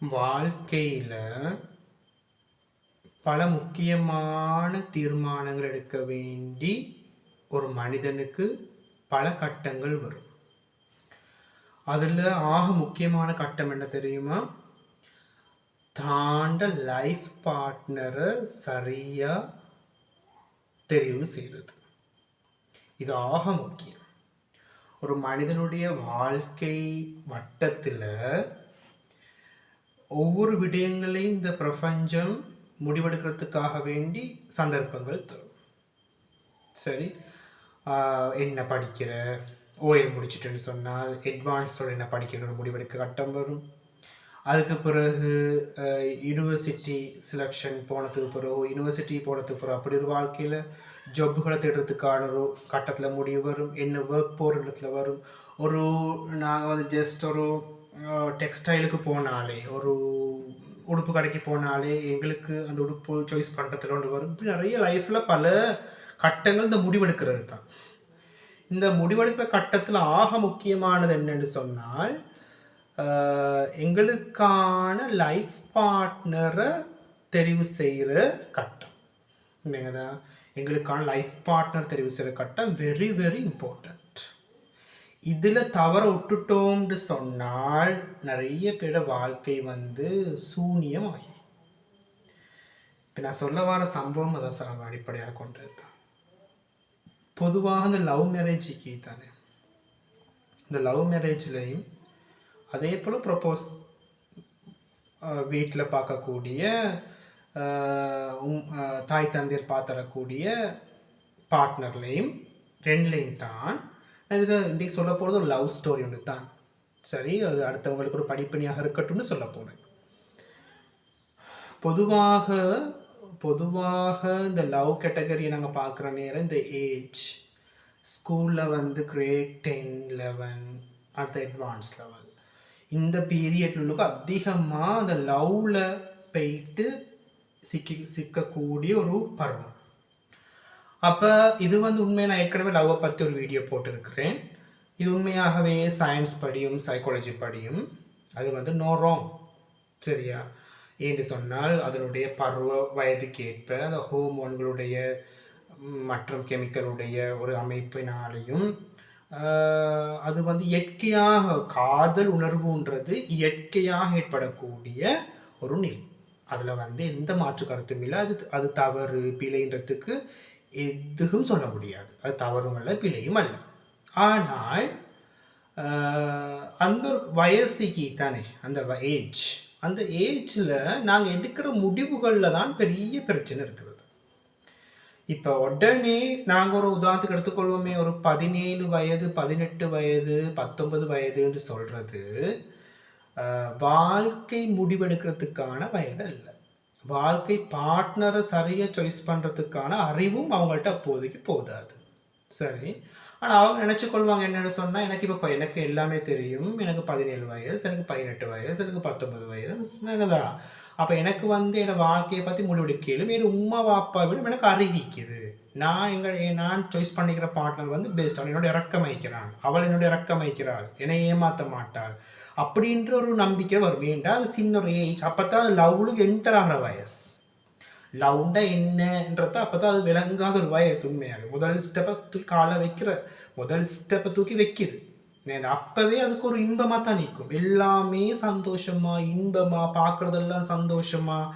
வாழ்க்கையில் பல முக்கியமான தீர்மானங்கள் எடுக்க வேண்டி ஒரு மனிதனுக்கு பல கட்டங்கள் வரும். அதில் ஆக முக்கியமான கட்டம் என்ன தெரியுமா? தாண்ட லைஃப் பார்ட்னரை சரியாக தெரிவு செய்கிறது. இது ஆக முக்கியம். ஒரு மனிதனுடைய வாழ்க்கை வட்டத்தில் ஒவ்வொரு விடயங்களையும் இந்த பிரபஞ்சம் முடிவெடுக்கிறதுக்காக வேண்டி சந்தர்ப்பங்கள் தரும். சரி, என்ன படிக்கிற, ஓஎல் முடிச்சுட்டுன்னு சொன்னால் அட்வான்ஸ்டோட என்ன படிக்கிற முடிவெடுக்க கட்டம் வரும். அதுக்கு பிறகு யூனிவர்சிட்டி செலெக்ஷன் போனதுக்கு பிறகு, யூனிவர்சிட்டி போனதுக்கு பிறகு அப்படி ஒரு வாழ்க்கையில் ஜாப்புகளை தேடுறதுக்கான ஒரு கட்டத்தில் முடிவு வரும். என்ன ஒர்க் போகிற இடத்துல வரும். ஒரு நாங்கள் வந்து ஜஸ்ட் ஒரு டெக்ஸ்டைலுக்கு போனாலே, ஒரு உடுப்பு கடைக்கு போனாலே எங்களுக்கு அந்த உடுப்பு சாய்ஸ் பண்ணுறதுல ஒன்று வரும். இப்படி நிறைய லைஃப்பில் பல கட்டங்கள் இந்த முடிவெடுக்கிறது தான். இந்த முடிவெடுக்கிற கட்டத்தில் ஆக முக்கியமானது என்னன்னு சொன்னால், எங்களுக்கான லைஃப் பார்ட்னரை தெரிவு செய்கிற கட்டம். இல்லைங்கதா? எங்களுக்கான லைஃப் பார்ட்னர் தெரிவு செய்கிற கட்டம் வெரி வெரி இம்பார்ட்டண்ட். இதில் தவற விட்டுட்டோம்னு சொன்னால் நிறைய பேரோட வாழ்க்கை வந்து சூனியம் ஆகிடும். இப்போ நான் சொல்ல வர சம்பவம் அதை அடிப்படையாக கொண்டது தான். பொதுவாக இந்த லவ் மேரேஜுக்கு தானே, இந்த லவ் மேரேஜ்லையும் அதே போல் ப்ரப்போஸ் வீட்டில் பார்க்கக்கூடிய தாய் தந்தையர் பார்த்துடக்கூடிய பார்ட்னர்லையும் ரெண்டுலேயும் தான் இதில் இன்றைக்கு சொல்ல போகிறது ஒரு லவ் ஸ்டோரி ஒன்று தான். சரி, அது அடுத்தவங்களுக்கு ஒரு படிப்பணியாக இருக்கட்டும்னு சொல்ல போகிறேன். பொதுவாக இந்த லவ் கேட்டகரியை நாங்கள் பார்க்குற நேரம் இந்த ஏஜ் ஸ்கூலில் வந்து கிரேட் 10, 11 அடுத்த அட்வான்ஸ் லெவல், இந்த பீரியட்லுக்கு அதிகமாக அந்த லவ்வில் போயிட்டு சிக்கக்கூடிய ஒரு பருவம். அப்போ இது வந்து உண்மையாக நான் ஏற்கனவே லவ்வை பற்றி ஒரு வீடியோ போட்டிருக்கிறேன். இது உண்மையாகவே சயின்ஸ் படியும் சைக்காலஜி படியும் அது வந்து நோ ராங். சரியா? ஏன்னு சொன்னால் அதனுடைய பருவ வயதுக்கு ஏற்ப அந்த ஹோமோன்களுடைய மற்றும் கெமிக்கலுடைய ஒரு அமைப்பினாலையும் அது வந்து இயற்கையாக காதல் உணர்வுன்றது இயற்கையாக ஏற்படக்கூடிய ஒரு நிலை. அதில் வந்து எந்த மாற்று கருத்தும் இல்லை. அது தவறு பிழைன்றதுக்கு எதுவும் சொல்ல முடியாது. அது தவறும் அல்ல பிழையும் அல்ல. ஆனால் அந்த ஒரு வயசுக்கு தானே அந்த ஏஜ், அந்த ஏஜில் நாங்கள் எடுக்கிற முடிவுகளில் தான் பெரிய பிரச்சனை இருக்கிறது. இப்போ உடனே நாங்கள் ஒரு உதாரணத்துக்கு எடுத்துக்கொள்வோமே, ஒரு 17 வயது 18 வயது 19 வயதுன்னு சொல்கிறது வாழ்க்கை முடிவெடுக்கிறதுக்கான வயது அல்ல. வாழ்க்கை பார்ட்னரை சரியாக சாய்ஸ் பண்ணுறதுக்கான அறிவும் அவங்கள்ட்ட அப்போதைக்கு போதாது. சரி, ஆனால் அவங்க நினச்சிக்கொள்வாங்க என்னென்னு சொன்னால், எனக்கு எல்லாமே தெரியும், எனக்கு 17 வயசு, எனக்கு 18 வயசு, எனக்கு 19 வயசு தான். அப்போ எனக்கு வந்து என்னோடய வாழ்க்கையை பற்றி முடிவெடுக்கலும் என் உம்மா வாப்பா விட எனக்கு அறிவிக்குது. நான் சாய்ஸ் பண்ணிக்கிற பார்ட்னர் வந்து பெஸ்ட், அவன் என்னோட இறக்கம் வைக்கிறான், அவள் என்னோட இறக்கம் வைக்கிறாள், என்னை ஏமாற்ற மாட்டாள் அப்படின்ற ஒரு நம்பிக்கை வரும். வேண்டாம், அது சின்ன ஒரு ஏஜ். அப்போ தான் லவ்லுக்கு என்டர் ஆகிற வயசு. லவ்ண்டா என்னன்றத அப்போ தான் அது விளங்காத ஒரு வயசு. உண்மையாக முதல் ஸ்டெப்பை தூக்கி வைக்கிது. அப்போவே அதுக்கு ஒரு இன்பமாக தான் நிற்கும். எல்லாமே சந்தோஷமாக இன்பமாக பார்க்குறதெல்லாம் சந்தோஷமாக.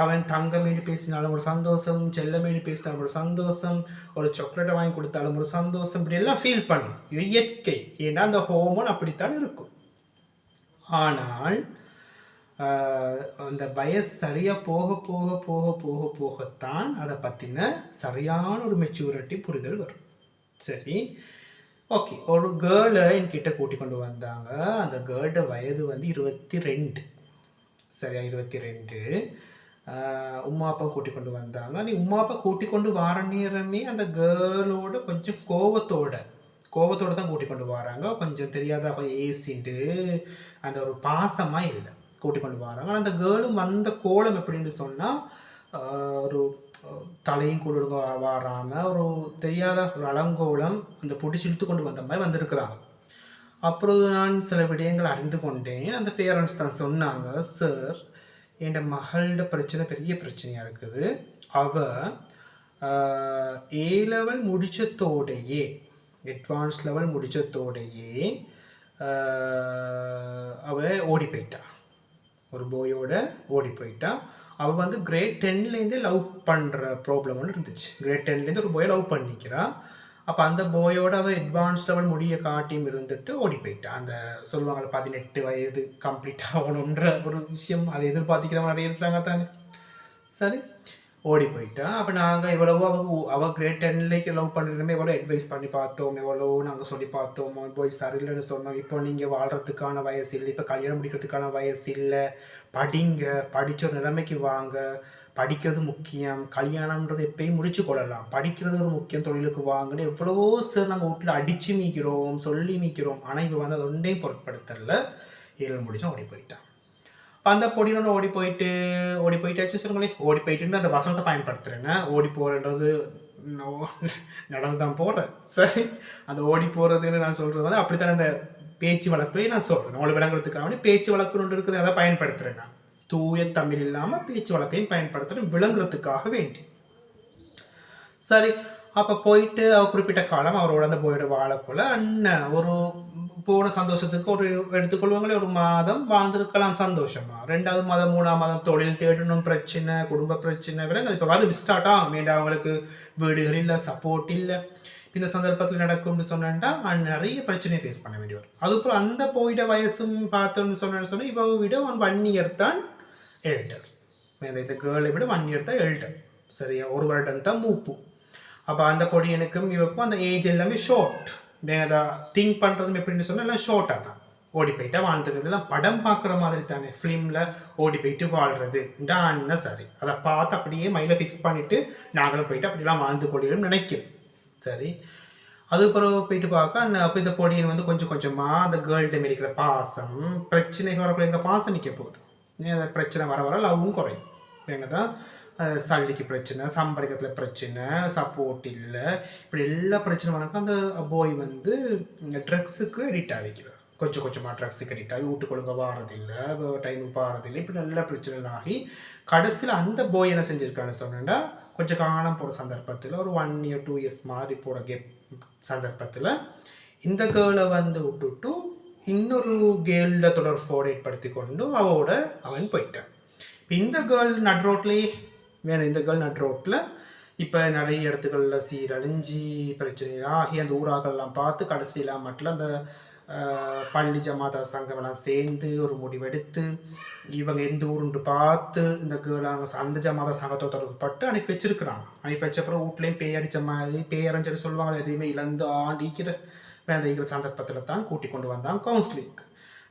அவன் தங்கமேனி பேசினாலும் ஒரு சந்தோஷம், செல்லமேனி பேசினாலும் ஒரு சந்தோஷம், ஒரு சாக்லேட்டை வாங்கி கொடுத்தாலும் ஒரு சந்தோஷம், இப்படி எல்லாம் ஃபீல் பண்ணும். இது இயற்கை. ஏன்னா அந்த ஹோமோன் அப்படித்தான் இருக்கும். ஆனால் அந்த வயசு சரியாக போக போக போக போக போகத்தான் அதை பற்றின சரியான ஒரு மெச்சூரிட்டி புரிதல் வரும். சரி, ஓகே. ஒரு கேர்ளை என்கிட்ட கூட்டி கொண்டு வந்தாங்க. அந்த கேர்ளோட வயது வந்து 22. சரியா? 22. உமா அப்பா கூட்டி கொண்டு வந்தாங்க. நீ உமா அப்பா கூட்டி கொண்டு வர நேரமே அந்த கேர்ளோட கொஞ்சம் கோபத்தோடு தான் கூட்டி கொண்டு வராங்க. கொஞ்சம் தெரியாத கொஞ்சம் ஏசிட்டு அந்த ஒரு பாசமாக இல்லை கூட்டி கொண்டு வராங்க. ஆனால் அந்த கேர்ளும் வந்த கோலம் எப்படின்னு சொன்னால், ஒரு தலையும் கூட வராமல் ஒரு தெரியாத ஒரு அலங்கோலம் அந்த பிடிச்சி இழுத்து கொண்டு வந்த மாதிரி வந்திருக்கிறாங்க. அப்பொழுது நான் சில விடயங்கள் அறிந்து கொண்டேன். அந்த பேரண்ட்ஸ் தான் சொன்னாங்க, "சார், என் மகளோட பிரச்சனை பெரிய பிரச்சனையா இருக்குது. அவ ஏ லெவல் முடிச்சதோடையே, அட்வான்ஸ் லெவல் முடிச்சதோடையே அவ ஓடி போயிட்டா. ஒரு பாயோட ஓடி போயிட்டா. அவள் வந்து கிரேட் 10லேருந்தே லவ் பண்ணுற ப்ராப்ளம் ஒன்று இருந்துச்சு. கிரேட் 10லேருந்து ஒரு பாயை லவ் பண்ணிக்கிறா. அப்போ அந்த பாயோட அவள் அட்வான்ஸ் லெவல் முடிய காட்டியும் இருந்துட்டு ஓடி போயிட்டா. அந்த சொல்லுவாங்க 18 வயது கம்ப்ளீட் ஆகணுன்ற ஒரு விஷயம், அதை எதிர்பார்த்திக்கிறவங்க நிறைய இருக்கிறாங்க தானே. சரி, ஓடி போயிட்டா. அப்போ நாங்கள் எவ்வளவோ அவள் கிரேட் 10லேக்கு லவ் பண்ணுறதுமே எவ்வளோ அட்வைஸ் பண்ணி பார்த்தோம், எவ்வளோ நாங்கள் சொல்லி பார்த்தோம், போய் சரியில்லைன்னு சொன்னோம். இப்போ நீங்கள் வாழ்கிறதுக்கான வயசு இல்லை, இப்போ கல்யாணம் முடிக்கிறதுக்கான வயசு இல்லை, படிங்க, படித்த ஒரு நிலைமைக்கு வாங்க, படிக்கிறது முக்கியம், கல்யாணம்ன்றது எப்பயும் முடிச்சு கொள்ளலாம், படிக்கிறது ஒரு முக்கியம், தொழிலுக்கு வாங்கன்னு எவ்வளவோ சார் நாங்கள் வீட்டில் அடித்து மீக்கிறோம், சொல்லி மீக்கிறோம். ஆனால் இப்போ வந்து அது ஒன்றையும் பொருட்படுத்தல. 7 முடிச்சோம், ஓடி போயிட்டான். அந்த பொடினோட ஓடி போயிட்டாச்சு சொல்லுங்களேன். ஓடி போயிட்டுன்னு அந்த வசனத்தை பயன்படுத்துகிறேன்னா, ஓடி போகிறன்றது நடந்து தான் போகிறேன். சரி, அந்த ஓடி போகிறதுன்னு நான் சொல்கிறது வந்து அப்படித்தான் அந்த பேச்சு வழக்குலேயே நான் சொல்கிறேன். அவளை விளங்குறதுக்காக பேச்சு வழக்குன்னு ஒன்று இருக்குது, அதை பயன்படுத்துகிறேன். நான் தூய தமிழ் இல்லாமல் பேச்சு வழக்கையும் பயன்படுத்துகிறேன் விளங்குறதுக்காக வேண்டி. சரி, அப்போ போயிட்டு அவர் குறிப்பிட்ட காலம் அவரோட அந்த போயிட வாழக்குள்ள அண்ணன் ஒரு போன சந்தோஷத்துக்கு ஒரு எடுத்துக்கொள்வாங்களே, ஒரு மாதம் வாழ்ந்திருக்கலாம் சந்தோஷமா. 2வது மாதம் 3ஆம் மாதம் தொழில் தேடணும் பிரச்சனை, குடும்ப பிரச்சனை விலங்கு இப்போ வரும் ஸ்டார்ட் ஆகும். வேண்டாம், அவங்களுக்கு வீடுகள் இல்லை, சப்போர்ட் இல்லை. இந்த சந்தர்ப்பத்தில் நடக்கும்னு சொன்னா நிறைய பிரச்சனையை ஃபேஸ் பண்ண வேண்டி வரும். அதுக்கப்புறம் அந்த போயிட வயசும் பார்த்தோம்னு சொன்னா இவ விட 1 இயர் தான் எல்டர். இந்த கேர்ளை விட 1 இயர் தான் எல்டர். சரியா, 1 வருடம் தான் மூப்பு. அப்போ அந்த பொடியனுக்கும் இவருக்கும் அந்த ஏஜ் எல்லாமே ஷார்ட். அதை திங்க் பண்ணுறதும் எப்படின்னு சொன்னால் எல்லாம் ஷார்ட்டாக தான். ஓடி போயிட்டா வாழ்ந்துருக்குது எல்லாம் படம் பார்க்குற மாதிரி தானே, ஃபிலிமில் ஓடி போயிட்டு வாழ்கிறது டான்னா. சரி, அதை பார்த்து அப்படியே மைண்டில் ஃபிக்ஸ் பண்ணிவிட்டு நாங்களும் போயிட்டு அப்படிலாம் வாழ்ந்து கொள்ளும் நினைக்கிறேன். சரி, அதுக்கப்புறம் போயிட்டு பார்க்க அப்போ இந்த பொடியன் வந்து கொஞ்சம் கொஞ்சமாக அந்த கேர்ள்கிட்ட மேடிக்கிற பாசம், பிரச்சனைகள் வரக்குள்ள எங்கள் பாசம் நிற்க போகுது. அந்த பிரச்சனை வர வர லவ்வும் குறையும். எங்கே தான் சல்லிக்கு பிரச்சனை, சம்பாதிக்கிறதுல பிரச்சனை, சப்போர்ட் இல்லை, இப்படி எல்லா பிரச்சனை வராங்க. அந்த பாய் வந்து ட்ரக்ஸுக்கு எடிட் ஆகிக்கிறார். கொஞ்சம் கொஞ்சமாக ட்ரக்ஸுக்கு எடிட் ஆகி வீட்டுக்குழுங்க வாரதில்லை, டைமுக்கு பாரதில்லை, இப்படி நல்ல பிரச்சனை ஆகி கடைசியில் அந்த பாய் என்ன செஞ்சுருக்கான்னு சொன்னா, கொஞ்சம் காணம் போகிற சந்தர்ப்பத்தில் ஒரு 1 இயர் 2 இயர்ஸ் மாதிரி போகிற சந்தர்ப்பத்தில் இந்த கேர்ளை வந்து விட்டுட்டு இன்னொரு கேர்ள தொடர்போடு ஏற்படுத்தி கொண்டு அவன் போயிட்டான். இப்போ இந்த கேர்ள் நட் ரோட்லேயே இந்த கேர்ள் நட் ரோட்டில் இப்போ நிறைய இடத்துக்களில் சீரழிஞ்சி பிரச்சனை ஆகி அந்த ஊராக்கள்லாம் பார்த்து கடைசியெல்லாம் மட்டும் அந்த பள்ளி ஜமாதா சங்கமெல்லாம் சேர்ந்து ஒரு முடிவெடுத்து இவங்க எந்த ஊருண்டு பார்த்து இந்த கேர்ள் அந்த ஜமாதா சங்கத்தோட தொடர்புப்பட்டு அனுப்பி வச்சிருக்கிறாங்க. அனுப்பி வச்சப்பறம் வீட்லேயும் பேய் அடித்த மாதிரி பேரஞ்சன்னு சொல்லுவாங்க, எதையுமே இழந்து ஆண்டிக்கிற வேந்தைக்கிற சந்தர்ப்பத்தில் தான் கூட்டி கொண்டு வந்தாங்க கவுன்சிலிங்.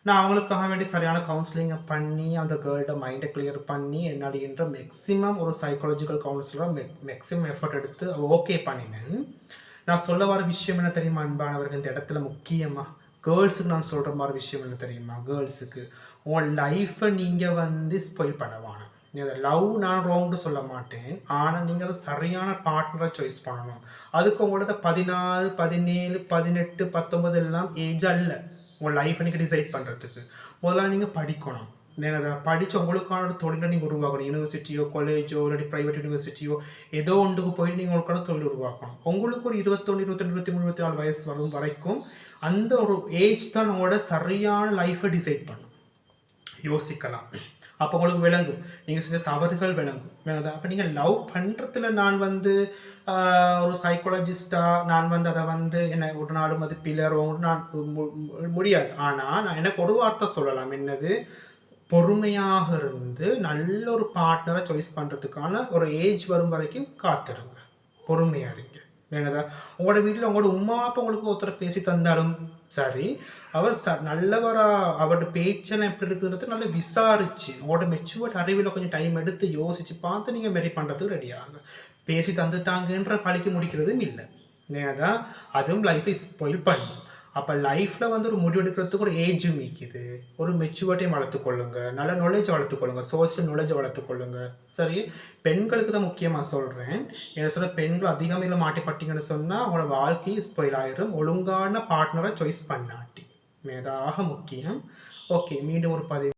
நான் அவங்களுக்காக வேண்டி சரியான கவுன்சிலிங்கை பண்ணி அந்த கேர்ள்ட மைண்டை கிளியர் பண்ணி என்னடின்ற மேக்ஸிமம் ஒரு சைக்காலஜிக்கல் கவுன்சிலராக மேக்ஸிமம் எஃபர்ட் எடுத்து ஓகே பண்ணினேன். நான் சொல்ல வர விஷயம் என்ன தெரியுமா அன்பானவர்கள், இந்த இடத்துல முக்கியமாக கேர்ள்ஸுக்கு நான் சொல்கிற மாதிரி விஷயம் என்ன தெரியுமா, கேர்ள்ஸுக்கு உங்கள் லைஃப்பை நீங்கள் வந்து ஸ்பாயில் பண்ணவான. லவ் நான் ராங்னு சொல்ல மாட்டேன், ஆனால் நீங்கள் அதை சரியான பார்ட்னரை சாய்ஸ் பண்ணணும். அதுக்கு உங்களோட 14, 17, 18, 19 எல்லாம் ஏஜ் அல்ல உங்கள் லைஃப்பை நீங்கள் டிசைட் பண்ணுறதுக்கு. முதல்ல நீங்கள் படிக்கணும். நீங்கள் அதை படித்து உங்களுக்கான ஒரு தொழிலை நீங்கள் உருவாக்கணும். யூனிவர்சிட்டியோ காலேஜோ இல்லாட்டி ப்ரைவேட் யூனிவர்சிட்டியோ ஏதோ ஒன்றுக்கு போயிட்டு நீங்கள் உங்களுக்கான தொழில் உருவாக்கணும். உங்களுக்கு ஒரு 21, 22, 23, 24 வயசு வரும் வரைக்கும் அந்த ஒரு ஏஜ் தான் உங்களோட சரியான லைஃப்பை டிசைட் பண்ணும். யோசிக்கலாம், அப்போ உங்களுக்கு விளங்கும், நீங்கள் செஞ்ச தவறுகள் விளங்கும். அப்போ நீங்கள் லவ் பண்ணுறதுல நான் வந்து ஒரு சைக்காலஜிஸ்டாக நான் வந்து அதை வந்து என்ன ஒரு நாளும் அது பிளரும் நான் முடியாது. ஆனால் நான் எனக்கு ஒரு வார்த்தை சொல்லலாம், என்னது, பொறுமையாக இருந்து நல்ல ஒரு பார்ட்னரை சாய்ஸ் பண்ணுறதுக்கான ஒரு ஏஜ் வரும் வரைக்கும் காத்துருங்க, பொறுமையாக இருங்க. வேங்கதான் உங்களோட வீட்டில் உங்களோட உமா அப்பா உங்களுக்கு ஒருத்தர் பேசி தந்தாலும் சரி, அவர் நல்லவரா அவரோட பேச்செல்லாம் எப்படி இருக்குதுன்றது நல்லா விசாரிச்சு உங்களோட மெச்சுவர்ட் அறிவில் கொஞ்சம் டைம் எடுத்து யோசிச்சு பார்த்து நீங்கள் மெரி பண்ணுறதுக்கு ரெடியாகுங்க. பேசி தந்துட்டாங்கன்ற பழிக்கு முடிக்கிறதும் இல்லை. ஏன்னா அதுவும் லைஃபை ஸ்பாயில் பண்ணும். அப்போ லைஃப்பில் வந்து ஒரு முடிவு எடுக்கிறதுக்கு ஒரு ஏஜும் மிக்குது, ஒரு மெச்சுவர்ட்டையும் வளர்த்துக்கொள்ளுங்க, நல்ல நாலேஜை வளர்த்துக்கொள்ளுங்க, சோசியல் நாலேஜை வளர்த்துக்கொள்ளுங்க. சரி, பெண்களுக்கு தான் முக்கியமாக சொல்கிறேன். என்ன சொன்ன, பெண்கள் அதிகமாக மாட்டிப்பட்டீங்கன்னு சொன்னால் அவங்களோட வாழ்க்கை ஸ்பாயில் ஆயிரும், ஒழுங்கான பார்ட்னரை சாய்ஸ் பண்ணாட்டி. ஆக முக்கியம். ஓகே, மீண்டும் ஒரு பதிவு